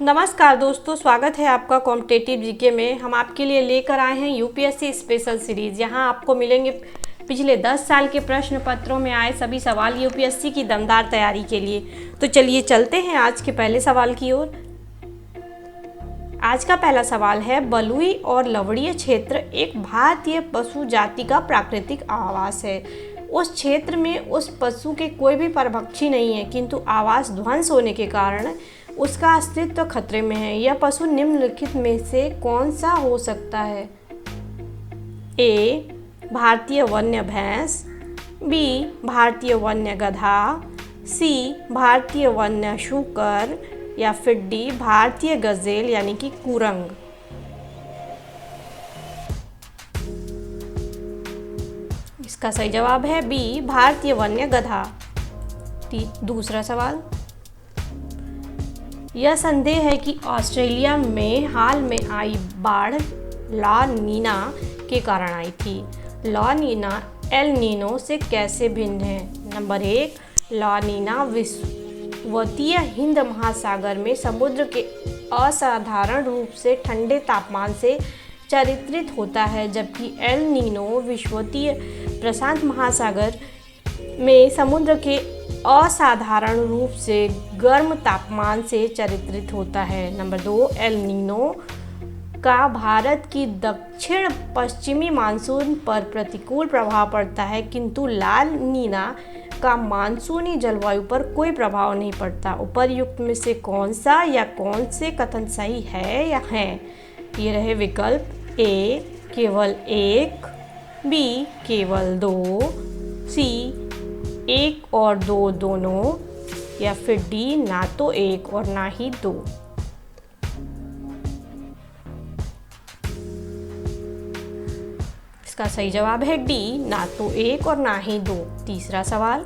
नमस्कार दोस्तों, स्वागत है आपका कॉम्पिटेटिव जीके में। हम आपके लिए लेकर आए हैं यूपीएससी स्पेशल सीरीज़। यहाँ आपको मिलेंगे पिछले 10 साल के प्रश्न पत्रों में आए सभी सवाल यूपीएससी की दमदार तैयारी के लिए। तो चलिए चलते हैं आज के पहले सवाल की ओर। आज का पहला सवाल है, बलुई और लवणीय क्षेत्र एक भारतीय पशु जाति का प्राकृतिक आवास है। उस क्षेत्र में उस पशु के कोई भी परभक्षी नहीं है, किंतु आवास ध्वंस होने के कारण उसका अस्तित्व खतरे में है। यह पशु निम्नलिखित में से कौन सा हो सकता है? ए. भारतीय वन्य भैंस, बी. भारतीय वन्य गधा, सी. भारतीय वन्य शूकर या फिर डी. भारतीय गजेल यानी कि कुरंग। इसका सही जवाब है बी. भारतीय वन्य गधा। दूसरा सवाल, यह संदेह है कि ऑस्ट्रेलिया में हाल में आई बाढ़ ला नीना के कारण आई थी। ला नीना एल नीनो से कैसे भिन्न है? नंबर 1, ला नीना विषुवतीय हिंद महासागर में समुद्र के असाधारण रूप से ठंडे तापमान से चरित्रित होता है, जबकि एल नीनो विषुवतीय प्रशांत महासागर में समुद्र के असाधारण रूप से गर्म तापमान से चरित्रित होता है। नंबर 2, एल नीनो का भारत की दक्षिण पश्चिमी मानसून पर प्रतिकूल प्रभाव पड़ता है, किंतु ला नीना का मानसूनी जलवायु पर कोई प्रभाव नहीं पड़ता। उपर्युक्त में से कौन सा या कौन से कथन सही है या है? ये रहे विकल्प। ए. केवल 1, बी. केवल 2, सी. 1 और 2 दोनों, या फिर डी. ना तो 1 और ना ही 2। इसका सही जवाब है डी. ना तो 1 और ना ही 2। तीसरा सवाल,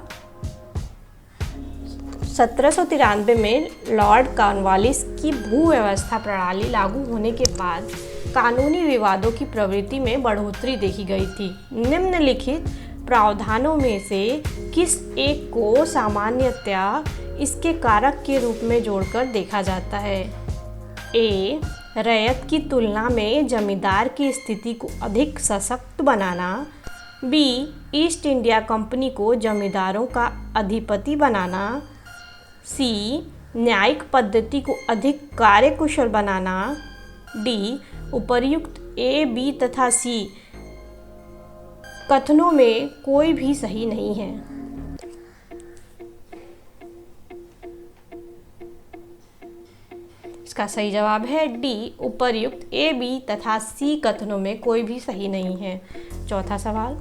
1793 में लॉर्ड कॉर्नवालिस की भूव्यवस्था प्रणाली लागू होने के बाद कानूनी विवादों की प्रवृत्ति में बढ़ोतरी देखी गई थी। निम्नलिखित प्रावधानों में से किस एक को सामान्यतया इसके कारक के रूप में जोड़कर देखा जाता है? ए. रैयत की तुलना में जमींदार की स्थिति को अधिक सशक्त बनाना, बी. ईस्ट इंडिया कंपनी को जमींदारों का अधिपति बनाना, सी. न्यायिक पद्धति को अधिक कार्यकुशल बनाना, डी. उपर्युक्त ए, बी तथा सी कथनों में कोई भी सही नहीं है। इसका सही जवाब है डी. उपर्युक्त ए, बी तथा सी कथनों में कोई भी सही नहीं है। चौथा सवाल,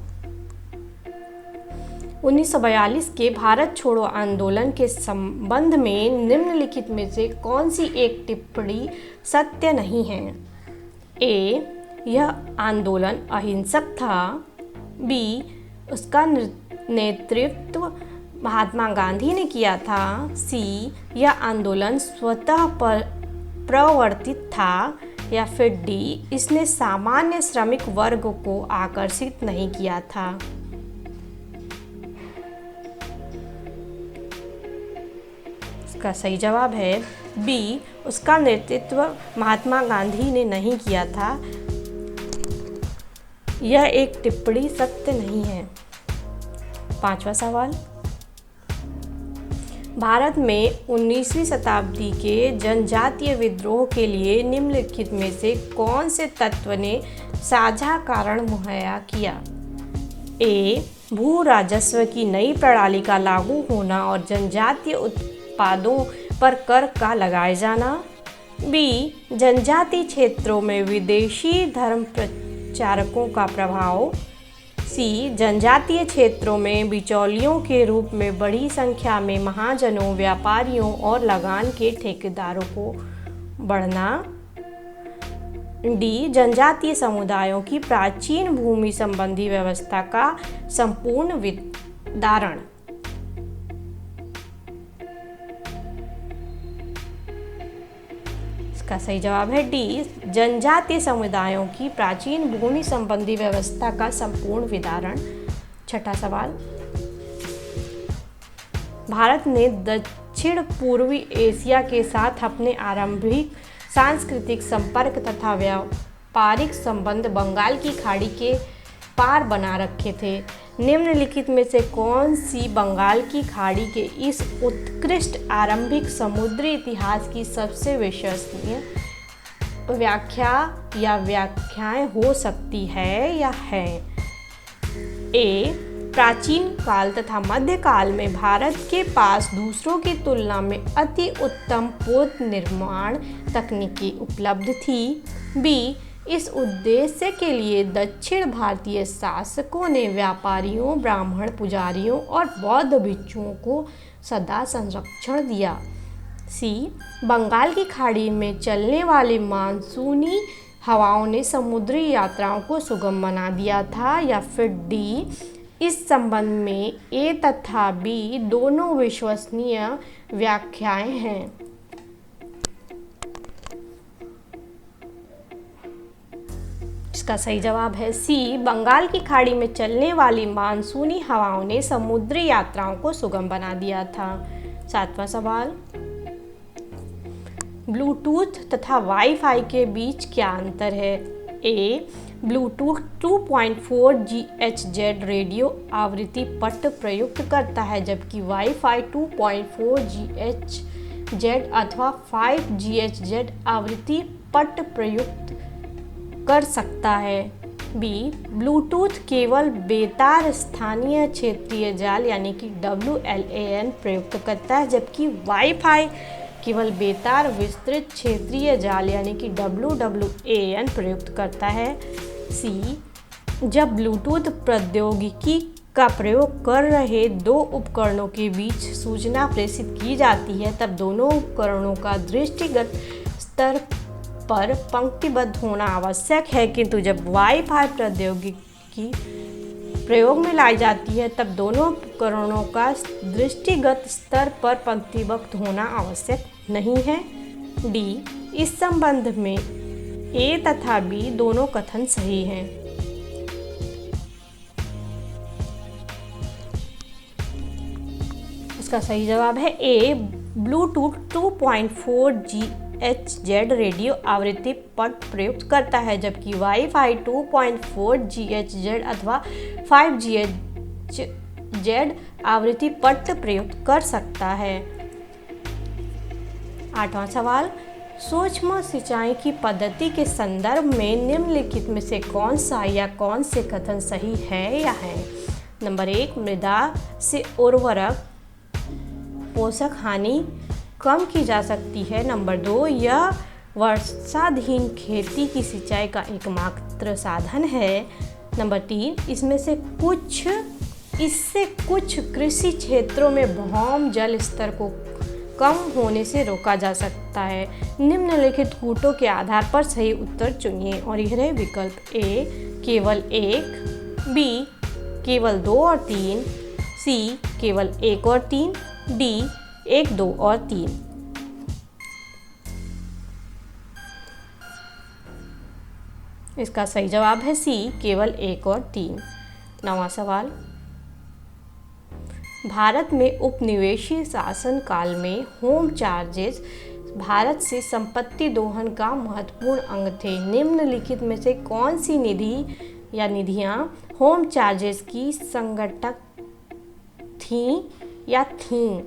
1942 के भारत छोड़ो आंदोलन के संबंध में निम्नलिखित में से कौन सी एक टिप्पणी सत्य नहीं है? ए. यह आंदोलन अहिंसक था, बी. उसका नेतृत्व महात्मा गांधी ने किया था, सी. यह आंदोलन स्वतः प्रवर्तित था, या फिर डी. इसने सामान्य श्रमिक वर्ग को आकर्षित नहीं किया था। इसका सही जवाब है बी. उसका नेतृत्व महात्मा गांधी ने नहीं किया था। यह एक टिप्पणी सत्य नहीं है। पांचवा सवाल, भारत में 19वीं शताब्दी के जनजातीय विद्रोह के लिए निम्नलिखित में से कौन से तत्व ने साझा कारण मुहैया किया? ए. भू राजस्व की नई प्रणाली का लागू होना और जनजातीय उत्पादों पर कर का लगाए जाना, बी. जनजातीय क्षेत्रों में विदेशी धर्म प्रचारकों का प्रभाव, सी. जनजातीय क्षेत्रों में बिचौलियों के रूप में बड़ी संख्या में महाजनों, व्यापारियों और लगान के ठेकेदारों को बढ़ना, डी. जनजातीय समुदायों की प्राचीन भूमि संबंधी व्यवस्था का संपूर्ण विदारण। इसका सही जवाब है डी. जनजातीय समुदायों की प्राचीन भूमि संबंधी व्यवस्था का संपूर्ण विदारण। छठा सवाल, भारत ने दक्षिण पूर्वी एशिया के साथ अपने आरंभिक सांस्कृतिक संपर्क तथा व्यापारिक संबंध बंगाल की खाड़ी के पार बना रखे थे। निम्नलिखित में से कौन सी बंगाल की खाड़ी के इस उत्कृष्ट आरंभिक समुद्री इतिहास की सबसे विश्वसनीय व्याख्या या व्याख्याएं हो सकती है या है? ए, प्राचीन काल तथा मध्यकाल में भारत के पास दूसरों की तुलना में अति उत्तम पोत निर्माण तकनीकी उपलब्ध थी। बी, इस उद्देश्य के लिए दक्षिण भारतीय शासकों ने व्यापारियों, ब्राह्मण, पुजारियों और बौद्ध भिक्षुओं को सदा संरक्षण दिया। सी, बंगाल की खाड़ी में चलने वाली मानसूनी हवाओं ने समुद्री यात्राओं को सुगम बना दिया था। या फिर डी, इस संबंध में ए तथा बी दोनों विश्वसनीय व्याख्याएं हैं। इसका सही जवाब है सी, बंगाल की खाड़ी में चलने वाली मानसूनी हवाओं ने समुद्री यात्राओं को सुगम बना दिया था। 7वां सवाल, ब्लूटूथ तथा वाईफाई के बीच क्या अंतर है? ए, ब्लूटूथ 2.4 GHz रेडियो आवृत्ति पट्ट प्रयुक्त करता है, जबकि वाईफाई 2.4 GHz अथवा 5 GHz आवृत्ति पट्ट प्रयुक्त कर सकता है। बी, ब्लूटूथ केवल बेतार स्थानीय क्षेत्रीय जाल यानी कि WLAN प्रयुक्त करता है, जबकि वाईफाई केवल बेतार विस्तृत क्षेत्रीय जाल यानी कि WWAN प्रयुक्त करता है। सी, जब ब्लूटूथ प्रौद्योगिकी का प्रयोग कर रहे दो उपकरणों के बीच सूचना प्रेषित की जाती है, तब दोनों उपकरणों का दृष्टिगत स्तर पर पंक्तिबद्ध होना आवश्यक है, किंतु जब वाईफाई प्रौद्योगिकी प्रयोग में लाई जाती है तब दोनों उपकरणों का दृष्टिगत स्तर पर पंक्तिबद्ध होना आवश्यक नहीं है। डी, इस संबंध में ए तथा बी दोनों कथन सही हैं। इसका सही जवाब है ए, ब्लूटूथ 2.4 GHz रेडियो आवृत्ति पट्ट प्रयुक्त करता है, जबकि वाईफाई 2.4 GHz अथवा 5 GHz आवृत्ति पट्ट प्रयुक्त कर सकता है। 8वां सवाल, सूक्ष्म सिंचाई की पद्धति के संदर्भ में निम्नलिखित में से कौन सा या कौन से कथन सही है या है? नंबर 1, मृदा से उर्वरक पोषक हानि कम की जा सकती है। नंबर 2, यह वर्षाधीन खेती की सिंचाई का एकमात्र साधन है। नंबर 3, इससे कुछ कृषि क्षेत्रों में भौम जल स्तर को कम होने से रोका जा सकता है। निम्नलिखित कूटों के आधार पर सही उत्तर चुनिए और यह रहे विकल्प ए, केवल 1, बी, केवल 2 और 3, सी, केवल 1 और 3, डी, 1, 2 और 3। इसका सही जवाब है सी, केवल 1 और 3। 9वां सवाल, भारत में उपनिवेशी शासन काल में होम चार्जेस भारत से संपत्ति दोहन का महत्वपूर्ण अंग थे। निम्नलिखित में से कौन सी निधि या निधियां होम चार्जेस की संगठक थीं या थीं?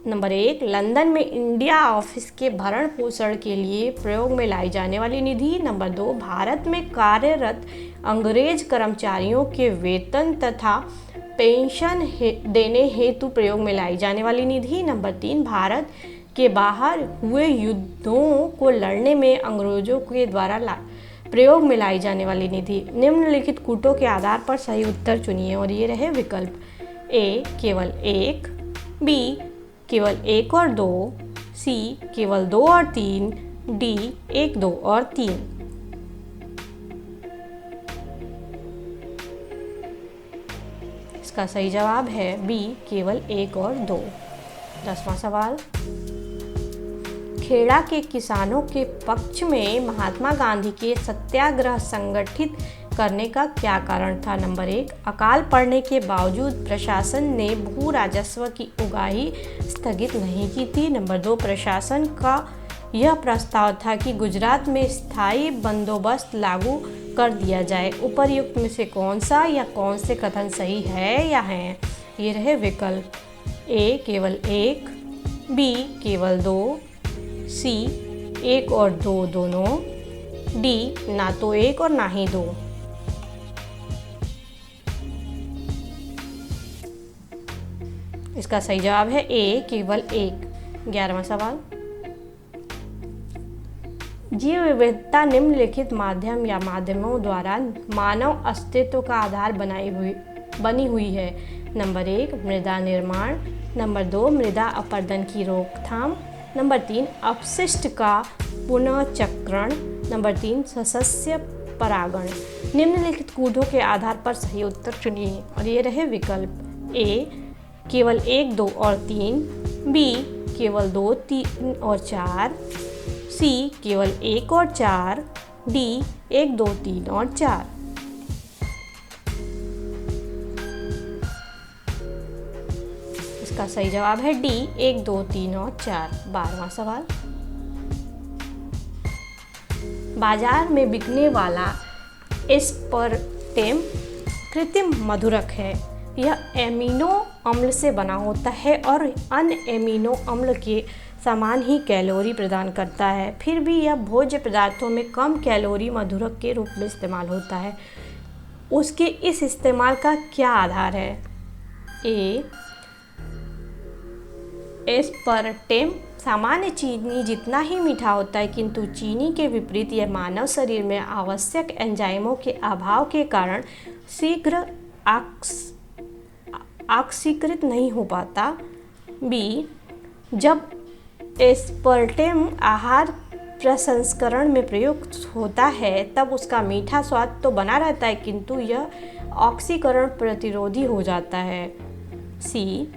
नंबर 1, लंदन में इंडिया ऑफिस के भरण पोषण के लिए प्रयोग में लाई जाने वाली निधि। नंबर 2, भारत में कार्यरत अंग्रेज कर्मचारियों के वेतन तथा पेंशन देने हेतु प्रयोग में लाई जाने वाली निधि। नंबर 3, भारत के बाहर हुए युद्धों को लड़ने में अंग्रेजों के द्वारा प्रयोग में लाई जाने वाली निधि। निम्नलिखित कूटों के आधार पर सही उत्तर चुनिए और ये रहे विकल्प ए, केवल 1, बी, केवल 1 और 2, सी, केवल 2 और 3, डी, 1, 2 और 3। इसका सही जवाब है बी, केवल 1 और 2। 10वां सवाल, खेड़ा के किसानों के पक्ष में महात्मा गांधी के सत्याग्रह संगठित करने का क्या कारण था? नंबर 1, अकाल पड़ने के बावजूद प्रशासन ने भू राजस्व की उगाही स्थगित नहीं की थी। नंबर 2, प्रशासन का यह प्रस्ताव था कि गुजरात में स्थायी बंदोबस्त लागू कर दिया जाए। उपर्युक्त में से कौन सा या कौन से कथन सही है या हैं? ये रहे विकल्प। ए केवल 1, बी केवल 2, सी 1 और 2 दोनों, डी ना तो 1 और ना ही 2। इसका सही जवाब है ए केवल 1। 11वां सवाल, जीव विविधता निम्नलिखित माध्यम या माध्यमों द्वारा मानव अस्तित्व का आधार बनी हुई है। नंबर 1, मृदा निर्माण। नंबर 2, मृदा अपरदन की रोकथाम। नंबर 3, अपशिष्ट का पुनःचक्रण। नंबर 3, सस्य परागण। निम्नलिखित कूदों के आधार पर सही उत्तर चुनिए और ये रहे विकल्प। ए केवल 1, 2 और 3, बी केवल 2, 3 और 4, सी केवल 1 और 4, डी 1, 2, 3 और 4। इसका सही जवाब है डी 1, 2, 3 और 4। 12वां सवाल, बाजार में बिकने वाला एस्पर्टेम कृत्रिम मधुरक है। यह एमिनो अम्ल से बना होता है और अन्य एमिनो अम्ल के समान ही कैलोरी प्रदान करता है। फिर भी यह भोज्य पदार्थों में कम कैलोरी मधुरक के रूप में इस्तेमाल होता है। उसके इस इस्तेमाल का क्या आधार है? ए, एस्पर्टेम सामान्य चीनी जितना ही मीठा होता है, किंतु चीनी के विपरीत यह मानव शरीर में आवश्यक एंजाइमों के अभाव के कारण शीघ्र ऑक्सीकृत नहीं हो पाता। बी, जब एस्पर्टेम आहार प्रसंस्करण में प्रयुक्त होता है तब उसका मीठा स्वाद तो बना रहता है, किंतु यह ऑक्सीकरण प्रतिरोधी हो जाता है। सी,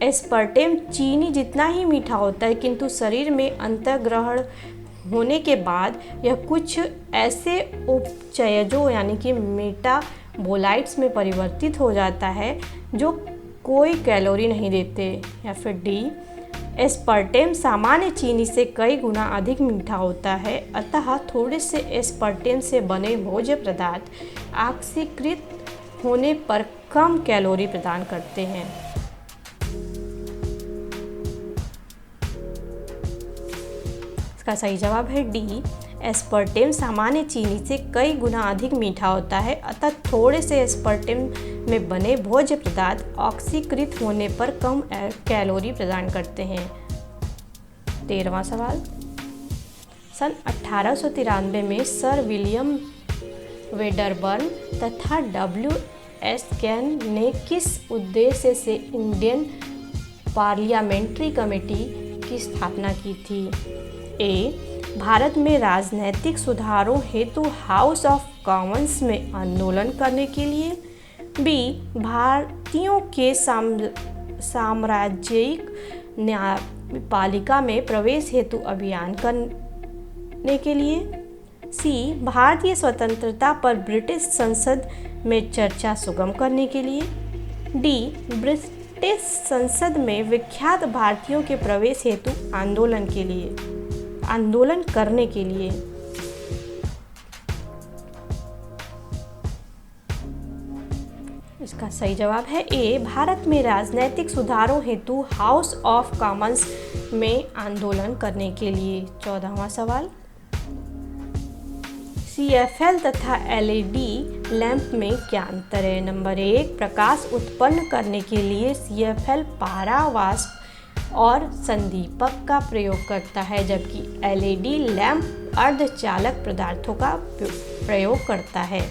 एस्पर्टेम चीनी जितना ही मीठा होता है, किंतु शरीर में अंतर्ग्रहण होने के बाद यह कुछ ऐसे उपचयजों यानी कि मेटाबोलाइट्स में परिवर्तित हो जाता है जो कोई कैलोरी नहीं देते। या फिर डी, एस्पर्टेम सामान्य चीनी से कई गुना अधिक मीठा होता है, अतः थोड़े से एस्पर्टेम से बने भोज्य पदार्थ ऑक्सीकृत होने पर कम कैलोरी प्रदान करते हैं। इसका सही जवाब है डी, एस्पर्टेम सामान्य चीनी से कई गुना अधिक मीठा होता है, अतः थोड़े से एस्पर्टेम में बने भोज्य पदार्थ ऑक्सीकृत होने पर कम कैलोरी प्रदान करते हैं। 13वां सवाल, सन 1893 में सर विलियम वेडरबर्न तथा W.S. कैन ने किस उद्देश्य से इंडियन पार्लियामेंट्री कमेटी की स्थापना की थी? ए, भारत में राजनैतिक सुधारों हेतु हाउस ऑफ कॉमन्स में आंदोलन करने के लिए। बी, भारतीयों के साम्राज्यिक न्यायपालिका में प्रवेश हेतु अभियान करने के लिए। सी, भारतीय स्वतंत्रता पर ब्रिटिश संसद में चर्चा सुगम करने के लिए। डी, ब्रिटिश संसद में विख्यात भारतीयों के प्रवेश हेतु आंदोलन करने के लिए। इसका सही जवाब है ए, भारत में राजनैतिक सुधारों हेतु हाउस ऑफ कॉमन्स में आंदोलन करने के लिए। 14वां सवाल, CFL तथा LED लैंप में क्या अंतर है? नंबर 1, प्रकाश उत्पन्न करने के लिए CFL पारा वाष्प और संदीपक का प्रयोग करता है, जबकि LED लैंप अर्धचालक पदार्थों का प्रयोग करता है।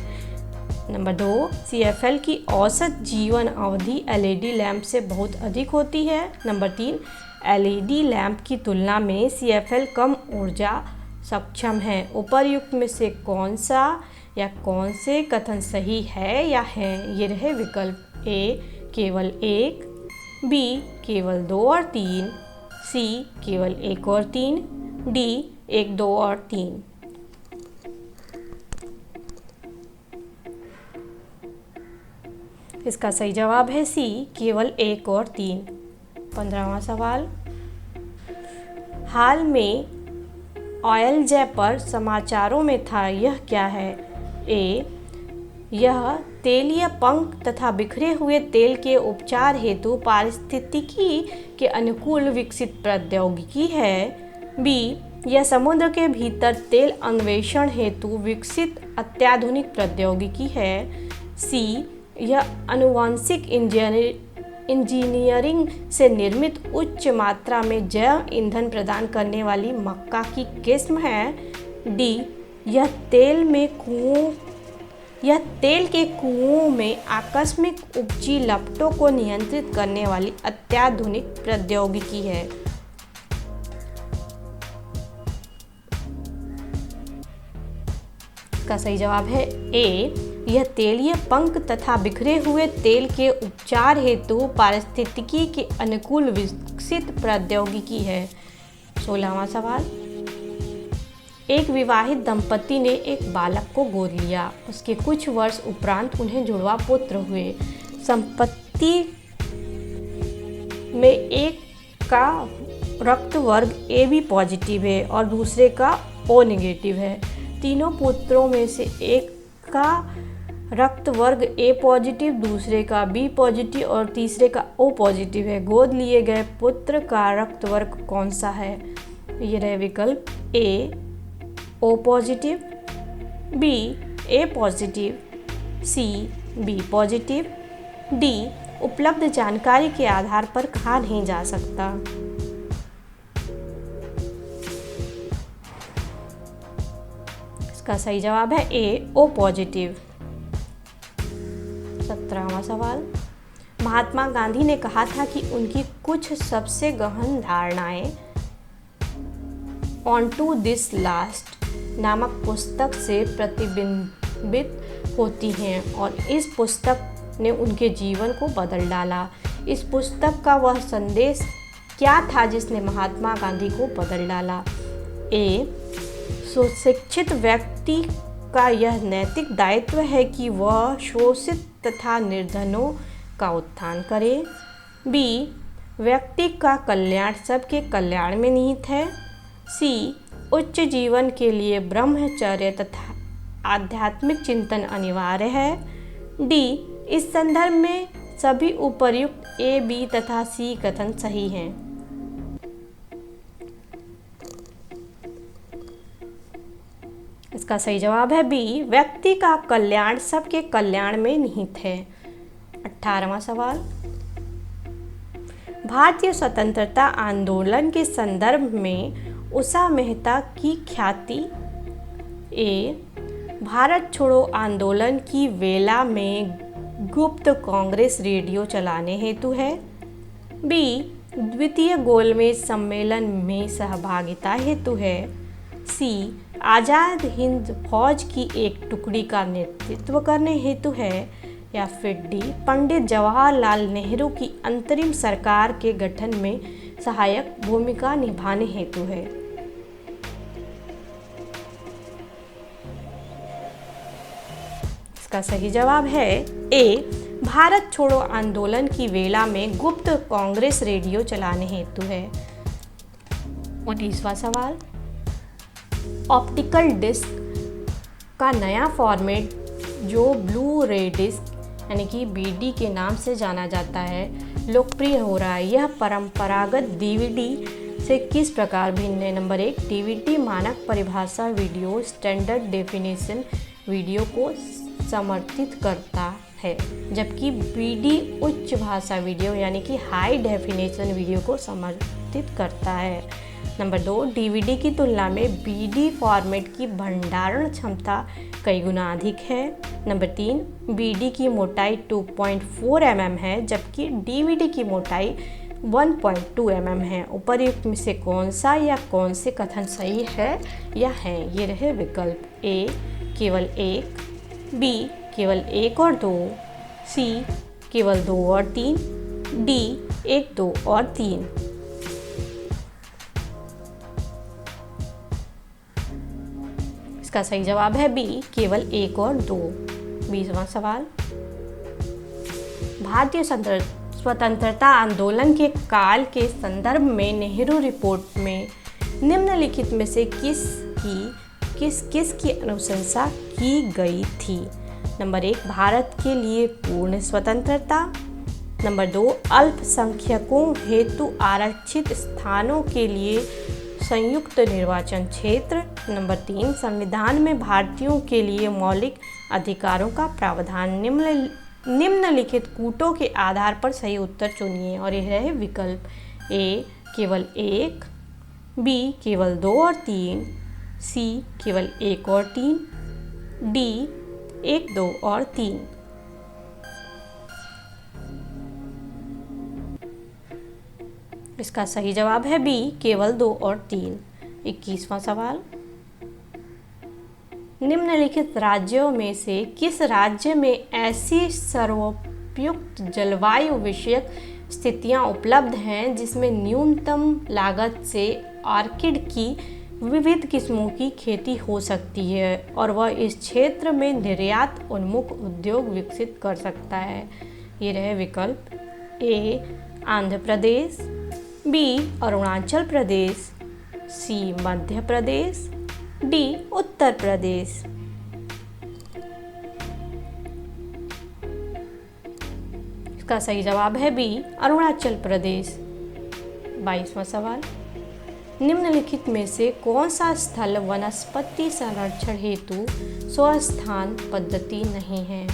नंबर 2, CFL की औसत जीवन अवधि LED लैंप से बहुत अधिक होती है। नंबर 3, LED लैंप की तुलना में CFL कम ऊर्जा सक्षम है। उपर्युक्त में से कौन सा या कौन से कथन सही है या हैं? ये रहे विकल्प। ए, केवल 1, बी, केवल 2 और 3, सी, केवल 1 और 3, डी, 1, 2 और 3। इसका सही जवाब है सी, केवल 1 और 3। 15वां सवाल, हाल में ऑयल जै पर समाचारों में था, यह क्या है? ए, यह तेलीय पंख तथा बिखरे हुए तेल के उपचार हेतु पारिस्थितिकी के अनुकूल विकसित प्रौद्योगिकी है। बी, यह समुद्र के भीतर तेल अन्वेषण हेतु विकसित अत्याधुनिक प्रौद्योगिकी है। सी, यह आनुवंशिक इंजीनियरिंग से निर्मित उच्च मात्रा में जैव ईंधन प्रदान करने वाली मक्का की किस्म है। डी, यह तेल के कुओं में आकस्मिक उपजी लपटों को नियंत्रित करने वाली अत्याधुनिक प्रौद्योगिकी है। इसका सही जवाब है ए, यह तेलीय पंख तथा बिखरे हुए तेल के उपचार हेतु पारिस्थितिकी के अनुकूल विकसित प्रौद्योगिकी है। 16वां सवाल, एक विवाहित दंपति ने एक बालक को गोद लिया। उसके कुछ वर्ष उपरांत उन्हें जुड़वा पुत्र हुए। संपत्ति में एक का रक्त वर्ग AB पॉजिटिव है और दूसरे का O नेगेटिव है। तीनों पुत्रों में से एक का रक्त वर्ग A पॉजिटिव, दूसरे का B पॉजिटिव और तीसरे का O पॉजिटिव है। गोद लिए गए पुत्र का रक्त वर्ग कौन सा है? ये रहे विकल्प A O positive, B A positive, C B positive, D उपलब्ध जानकारी के आधार पर कहा नहीं जा सकता। इसका सही जवाब है A O पॉजिटिव। 17वां सवाल, महात्मा गांधी ने कहा था कि उनकी कुछ सबसे गहन धारणाएं ऑन टू दिस लास्ट नामक पुस्तक से प्रतिबिंबित होती हैं और इस पुस्तक ने उनके जीवन को बदल डाला। इस पुस्तक का वह संदेश क्या था जिसने महात्मा गांधी को बदल डाला? ए, सुशिक्षित व्यक्ति का यह नैतिक दायित्व है कि वह शोषित तथा निर्धनों का उत्थान करे। बी, व्यक्ति का कल्याण सबके कल्याण में निहित है। सी, उच्च जीवन के लिए ब्रह्मचर्य तथा आध्यात्मिक चिंतन अनिवार्य है। डी, इस संदर्भ में सभी उपर्युक्त ए, बी तथा सी कथन सही हैं। इसका सही जवाब है बी, व्यक्ति का कल्याण सबके कल्याण में निहित है। 18वां सवाल, भारतीय स्वतंत्रता आंदोलन के संदर्भ में उषा मेहता की ख्याति ए, भारत छोड़ो आंदोलन की वेला में गुप्त कांग्रेस रेडियो चलाने हेतु है। बी, द्वितीय गोलमेज सम्मेलन में सहभागिता हेतु है। सी, आज़ाद हिंद फौज की एक टुकड़ी का नेतृत्व करने हेतु है। या फिर डी, पंडित जवाहरलाल नेहरू की अंतरिम सरकार के गठन में सहायक भूमिका निभाने हेतु है। इसका सही जवाब है ए, भारत छोड़ो आंदोलन की वेला में गुप्त कांग्रेस रेडियो चलाने हेतु है। 19वां सवाल, ऑप्टिकल डिस्क का नया फॉर्मेट जो ब्लू रे डिस्क यानी कि BD के नाम से जाना जाता है लोकप्रिय हो रहा है। यह परंपरागत DVD से किस प्रकार भिन्न है? नंबर 1, DVD मानक परिभाषा वीडियो स्टैंडर्ड डेफिनेशन वीडियो को समर्थित करता है, जबकि BD उच्च भाषा वीडियो यानी कि हाई डेफिनेशन वीडियो को समर्थित करता है। नंबर 2, DVD की तुलना में BD फॉर्मेट की भंडारण क्षमता कई गुना अधिक है। नंबर 3, BD की मोटाई 2.4 mm है, जबकि DVD की मोटाई 1.2 mm है। उपर्युक्त में से कौन सा या कौन से कथन सही है या है? ये रहे विकल्प ए, केवल 1, बी, केवल 1 और 2, सी, केवल 2 और 3, डी, 1, 2 और 3। इसका सही जवाब है बी, केवल 1 और 2। 20वां सवाल, भारतीय स्वतंत्रता आंदोलन के काल के संदर्भ में नेहरू रिपोर्ट में निम्नलिखित में से किस की अनुशंसा की गई थी? नंबर 1, भारत के लिए पूर्ण स्वतंत्रता। नंबर 2, अल्पसंख्यकों हेतु आरक्षित स्थानों के लिए संयुक्त निर्वाचन क्षेत्र। नंबर 3, संविधान में भारतीयों के लिए मौलिक अधिकारों का प्रावधान। निम्नलिखित कूटों के आधार पर सही उत्तर चुनिए और यह है विकल्प ए केवल 1, बी केवल 2 और 3, सी केवल 1 और 3, डी 1, 2 और 3। इसका सही जवाब है बी केवल 2 और 3। 21वां सवाल, निम्नलिखित राज्यों में से किस राज्य में ऐसी सर्वोपयुक्त जलवायु विषयक स्थितियां उपलब्ध हैं जिसमें न्यूनतम लागत से ऑर्किड की विविध किस्मों की खेती हो सकती है और वह इस क्षेत्र में निर्यात उन्मुख उद्योग विकसित कर सकता है? ये रहे विकल्प ए आंध्र प्रदेश, बी अरुणाचल प्रदेश, सी मध्य प्रदेश, डी उत्तर प्रदेश। इसका सही जवाब है बी अरुणाचल प्रदेश। 22वां सवाल, निम्नलिखित में से कौन सा स्थल वनस्पति संरक्षण हेतु स्वस्थान पद्धति नहीं है?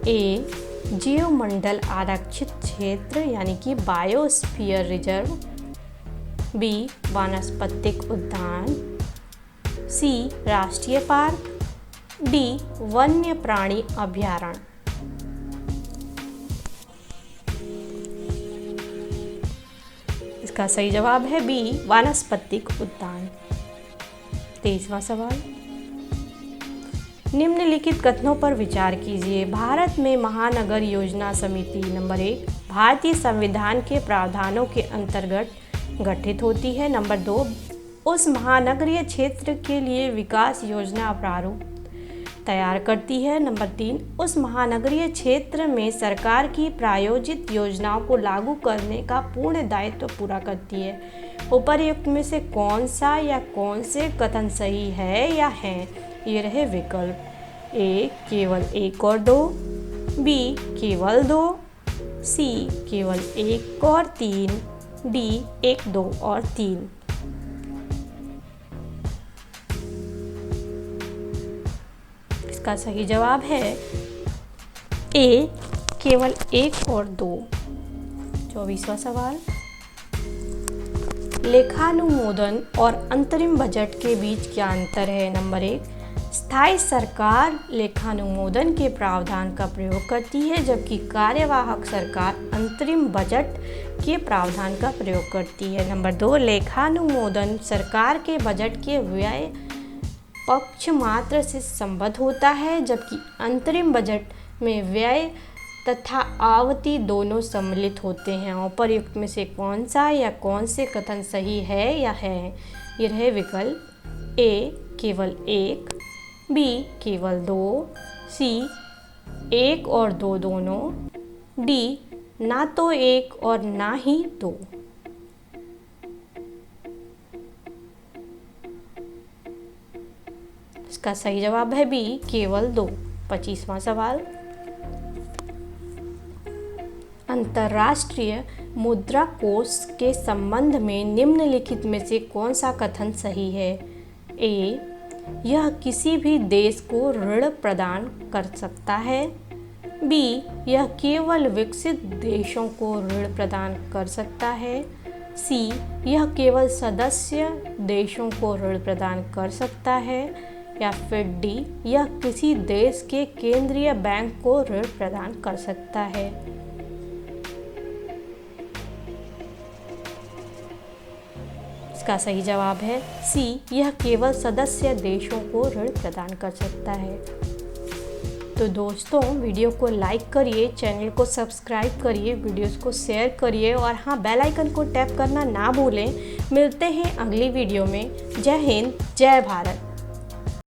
ए जीवमंडल आरक्षित क्षेत्र यानी कि बायोस्फीयर रिजर्व, बी वानस्पतिक उद्यान, सी राष्ट्रीय पार्क, डी वन्य प्राणी अभयारण्य। इसका सही जवाब है बी वानस्पतिक उद्यान। 23वां सवाल, निम्नलिखित कथनों पर विचार कीजिए। भारत में महानगर योजना समिति नंबर 1 भारतीय संविधान के प्रावधानों के अंतर्गत गठित होती है। नंबर 2 उस महानगरीय क्षेत्र के लिए विकास योजना प्रारूप तैयार करती है। नंबर 3 उस महानगरीय क्षेत्र में सरकार की प्रायोजित योजनाओं को लागू करने का पूर्ण दायित्व पूरा करती है। उपर्युक्त में से कौन सा या कौन से कथन सही है या है? ये रहे विकल्प ए केवल 1 और 2, बी केवल 2, सी केवल 1 और 3, डी 1, 2 और 3। इसका सही जवाब है ए केवल 1 और 2। 24वां सवाल, लेखानुमोदन और अंतरिम बजट के बीच क्या अंतर है? नंबर 1 स्थायी सरकार लेखानुमोदन के प्रावधान का प्रयोग करती है जबकि कार्यवाहक सरकार अंतरिम बजट के प्रावधान का प्रयोग करती है। नंबर 2 लेखानुमोदन सरकार के बजट के व्यय पक्ष मात्र से संबद्ध होता है जबकि अंतरिम बजट में व्यय तथा आवती दोनों सम्मिलित होते हैं। उपर्युक्त में से कौन सा या कौन से कथन सही है या है? ये रहे विकल्प ए केवल 1, बी केवल 2, सी 1 और 2 दोनों, डी ना तो 1 और ना ही 2। इसका सही जवाब है बी केवल 2। 25वां सवाल, अंतर्राष्ट्रीय मुद्रा कोष के संबंध में निम्नलिखित में से कौन सा कथन सही है? ए यह किसी भी देश को ऋण प्रदान कर सकता है, बी यह केवल विकसित देशों को ऋण प्रदान कर सकता है, सी यह केवल सदस्य देशों को ऋण प्रदान कर सकता है, या फिर डी यह किसी देश के केंद्रीय बैंक को ऋण प्रदान कर सकता है। इसका सही जवाब है सी यह केवल सदस्य देशों को ऋण प्रदान कर सकता है। तो दोस्तों वीडियो को लाइक करिए, चैनल को सब्सक्राइब करिए, वीडियोस को शेयर करिए और हाँ बेल आइकन को टैप करना ना भूलें। मिलते हैं अगली वीडियो में। जय हिंद, जय भारत।